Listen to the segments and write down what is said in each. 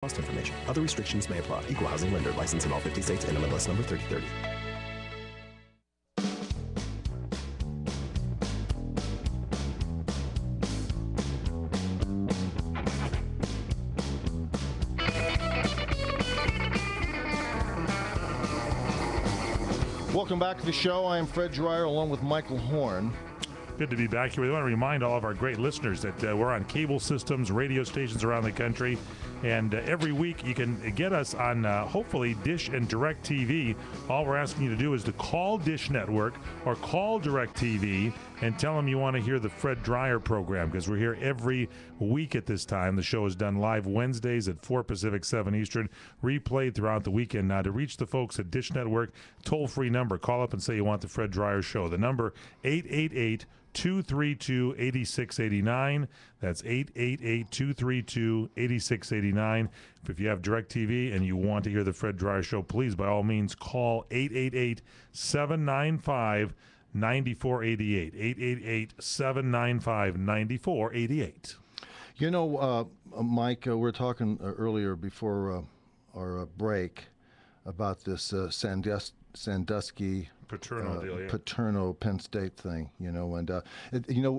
Cost information. Other restrictions may apply. Equal housing lender. License in all 50 states. NMLS number 3030. Welcome back to the show. I am Fred Dreyer along with Michael Horn. Good to be back here. We want to remind all of our great listeners that we're on cable systems, radio stations around the country, and every week you can get us on hopefully Dish and Direct TV. All we're asking you to do is to call Dish Network or call Direct TV and tell them you want to hear the Fred Dreyer program, because we're here every week at this time. The show is done live Wednesdays at 4 Pacific, 7 Eastern, replayed throughout the weekend. Now, to reach the folks at Dish Network, toll-free number, call up and say you want the Fred Dreyer show. The number, 888-232-8689. That's 888-232-8689. If you have DirecTV and you want to hear the Fred Dreyer show, please, by all means, call 888-795-9488. 888-795-9488. You know, Mike, we were talking earlier before our break about this Sandusky Paterno deal, yeah. Paterno Penn State thing, and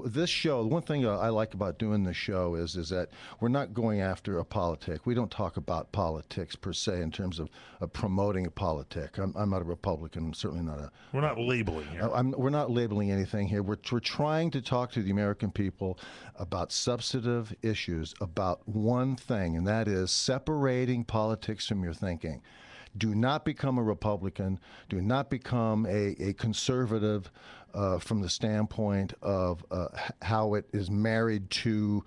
this show, the one thing I like about doing this show is that we're not going after a politic. We don't talk about politics per se in terms of promoting a politic. I'm not a Republican. I'm certainly not a. We're not labeling here. We're not labeling anything here. We're trying to talk to the American people about substantive issues, about one thing, and that is separating politics from your thinking. Do not become a Republican. Do not become a conservative from the standpoint of how it is married to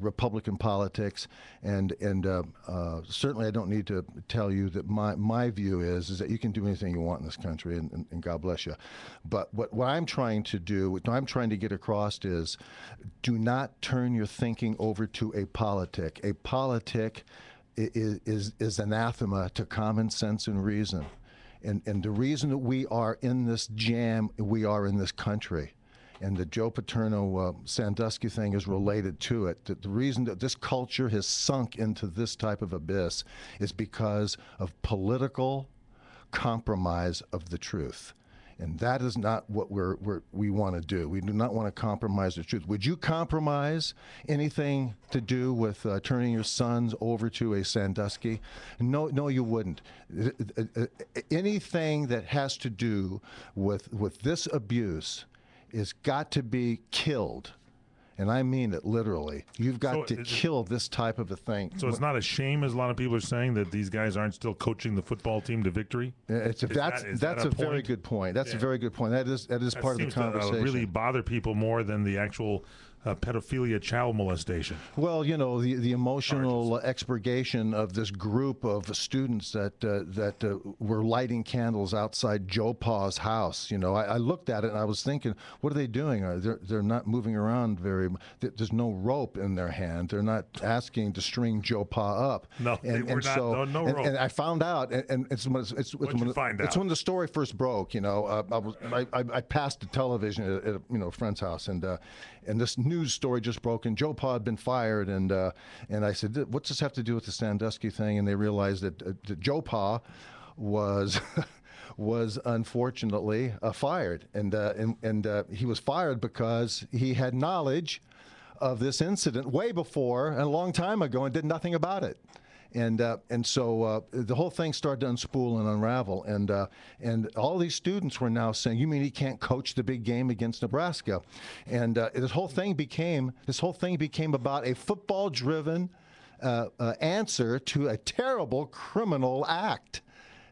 Republican politics. And certainly I don't need to tell you that my view is that you can do anything you want in this country, and God bless you. But what I'm trying to do, what I'm trying to get across is, do not turn your thinking over to a politic. A politic is anathema to common sense and reason. And the reason that we are in this jam, we are in this country. And the Joe Paterno Sandusky thing is related to it. That the reason that this culture has sunk into this type of abyss is because of political compromise of the truth. And that is not what we want to do. We do not want to compromise the truth. Would you compromise anything to do with turning your sons over to a Sandusky? No, you wouldn't. Anything that has to do with this abuse is got to be killed. And I mean it literally. You've got to kill this type of a thing. So it's not a shame, as a lot of people are saying, that these guys aren't still coaching the football team to victory? That's a very good point. That's a very good point. That is part of the conversation. That really bother people more than the actual pedophilia, child molestation. Well, the emotional expurgation of this group of students that were lighting candles outside Joe Pa's house. I looked at it and I was thinking, what are they doing? They're not moving around very. There's no rope in their hand. They're not asking to string Joe Pa up. No, no rope. And I found out, and it's when the story first broke. I passed the television at a friend's house, and this news story just broke, and Joe Pa had been fired, and I said, what's this have to do with the Sandusky thing? And they realized that Joe Pa was unfortunately fired, and he was fired because he had knowledge of this incident way before and a long time ago and did nothing about it. And so the whole thing started to unspool and unravel, and all these students were now saying, "You mean he can't coach the big game against Nebraska?" And this whole thing became about a football-driven answer to a terrible criminal act.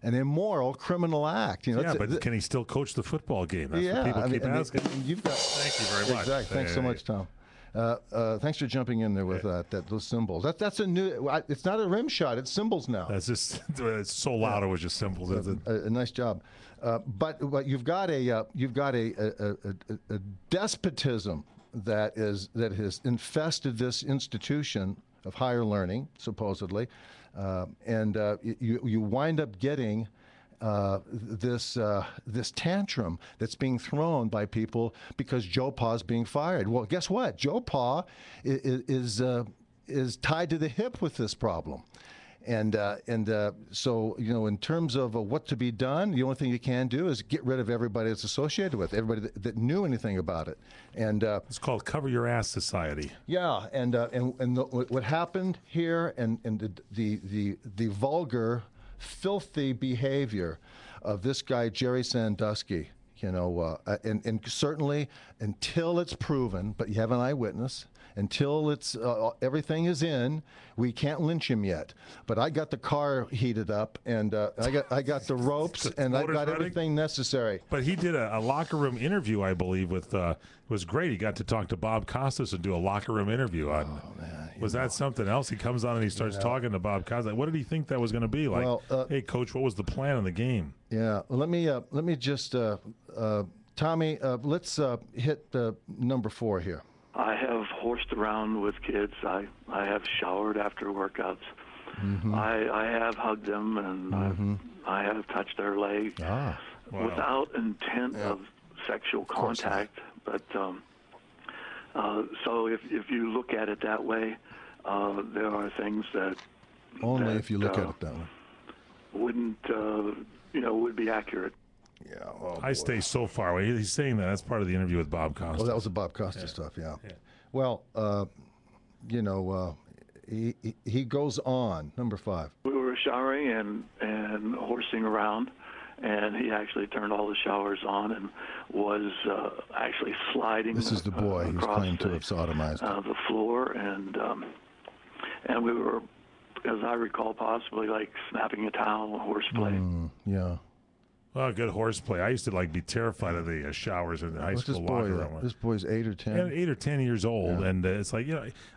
An immoral criminal act. But can he still coach the football game? That's what people keep asking. Thank you very much. Exactly. Thanks so much, Tom. Thanks for jumping in there with those symbols. That's a new. It's not a rim shot. It's symbols now. That's just it's so loud. It was just symbols. A nice job. But you've got a despotism that has infested this institution of higher learning, supposedly, and you wind up getting this tantrum that's being thrown by people because Joe Pa's being fired. Well, guess what? Joe Pa is tied to the hip with this problem. So, in terms of what to be done, the only thing you can do is get rid of everybody that's associated with it, everybody that knew anything about it. And it's called Cover Your Ass Society. yeah, what happened here, and the vulgar, filthy behavior of this guy Jerry Sandusky. And certainly until it's proven, but you have an eyewitness. Until it's everything is in, we can't lynch him yet. But I got the car heated up, and I got the ropes, and I got everything necessary. But he did a locker room interview, I believe, with it was great. He got to talk to Bob Costas and do a locker room interview on. Oh, man, was that something else? He comes on and he starts talking to Bob Costas. What did he think that was going to be like? Well, hey, Coach, what was the plan in the game? Yeah, let me just Tommy, let's hit number 4 here. I have horsed around with kids. I have showered after workouts. Mm-hmm. I have hugged them, and I have touched their leg without intent of sexual contact. But so if you look at it that way, there are things that only if you look at it that way wouldn't would be accurate. Yeah, I stay so far away. He's saying that. That's part of the interview with Bob Costas. Well, that was the Bob Costas stuff, yeah. Well, he goes on, number 5. We were showering and horsing around, and he actually turned all the showers on and was actually sliding. This is the boy who's claimed to have sodomized the floor, and we were, as I recall, possibly like snapping a towel, horseplay. Yeah. Well, good horseplay. I used to be terrified of the showers in the high school locker room. This boy's 8 or 10. 8 or 10 years old, and it's like,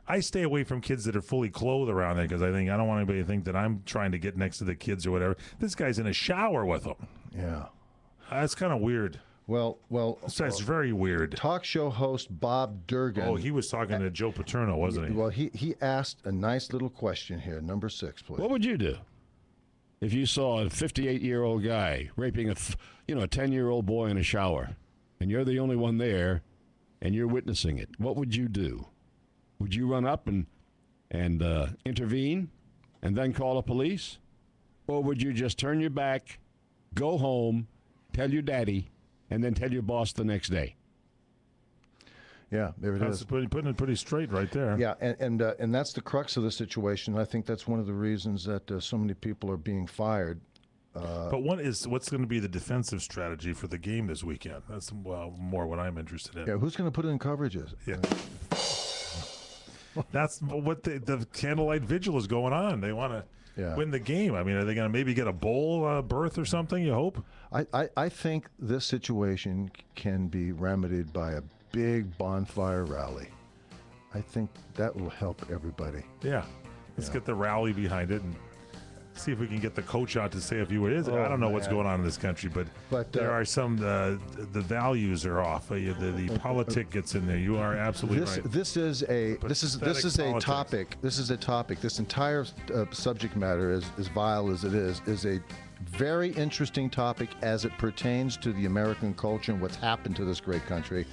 I stay away from kids that are fully clothed around there because I don't want anybody to think that I'm trying to get next to the kids or whatever. This guy's in a shower with them. Yeah, that's kind of weird. Well, that's very weird. Talk show host Bob Durgan. Oh, he was talking to Joe Paterno, wasn't he? Well, he asked a nice little question here. Number 6, please. What would you do if you saw a 58-year-old guy raping a 10-year-old boy in a shower, and you're the only one there, and you're witnessing it? What would you do? Would you run up and intervene, and then call the police, or would you just turn your back, go home, tell your daddy, and then tell your boss the next day? Yeah, there it is. Putting it pretty straight right there. Yeah, and that's the crux of the situation. I think that's one of the reasons that so many people are being fired. But what's going to be the defensive strategy for the game this weekend? That's more what I'm interested in. Yeah, who's going to put in coverages? Yeah. That's what the candlelight vigil is going on. They want to win the game. I mean, are they going to maybe get a bowl berth or something, you hope? I think this situation can be remedied by a big bonfire rally. I think that will help everybody. Yeah. Let's get the rally behind it and see if we can get the coach out to say a few words. I don't know what's going on in this country, but there are some the values are off. The politic gets in there. You are absolutely right. This is a topic. This is a topic. This entire subject matter, as vile as it is a very interesting topic as it pertains to the American culture and what's happened to this great country.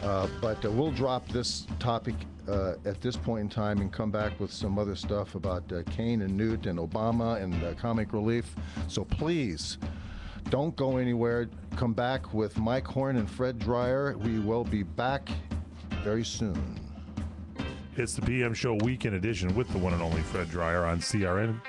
But we'll drop this topic at this point in time and come back with some other stuff about Kane and Newt and Obama and comic relief. So please, don't go anywhere. Come back with Mike Horn and Fred Dreyer. We will be back very soon. It's the PM Show Weekend Edition with the one and only Fred Dreyer on CRN.